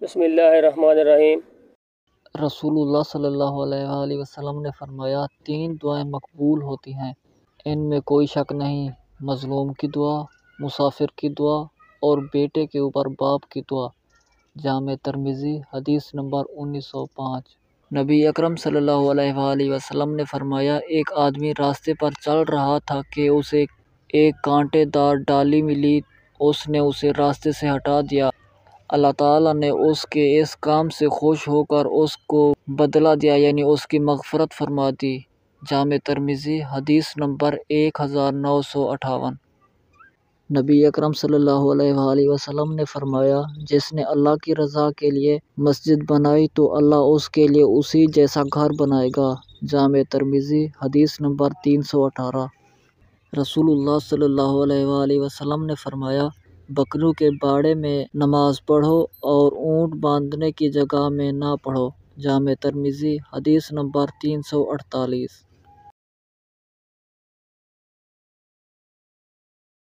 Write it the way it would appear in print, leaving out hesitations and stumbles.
بسم اللہ الرحمن الرحیم۔ رسول اللہ صلی اللہ علیہ وآلہ وسلم نے فرمایا 3 دعائیں مقبول ہوتی ہیں، ان میں کوئی شک نہیں، مظلوم کی دعا، مسافر کی دعا اور بیٹے کے اوپر باپ کی دعا۔ جامع ترمذی حدیث نمبر 1905۔ نبی اکرم صلی اللہ علیہ وآلہ وسلم نے فرمایا ایک آدمی راستے پر چل رہا تھا کہ اسے ایک کانٹے دار ڈالی ملی، اس نے اسے راستے سے ہٹا دیا، اللہ تعالیٰ نے اس کے اس کام سے خوش ہو کر اس کو بدلہ دیا، یعنی اس کی مغفرت فرما دی۔ جامع ترمذی حدیث نمبر 1958۔ نبی اکرم صلی اللہ علیہ وآلہ وسلم نے فرمایا جس نے اللہ کی رضا کے لیے مسجد بنائی تو اللہ اس کے لیے اسی جیسا گھر بنائے گا۔ جامع ترمذی حدیث نمبر 318۔ رسول اللہ صلی اللہ علیہ وآلہ وسلم نے فرمایا بکریوں کے باڑے میں نماز پڑھو اور اونٹ باندھنے کی جگہ میں نہ پڑھو۔ جامع ترمذی حدیث نمبر 348۔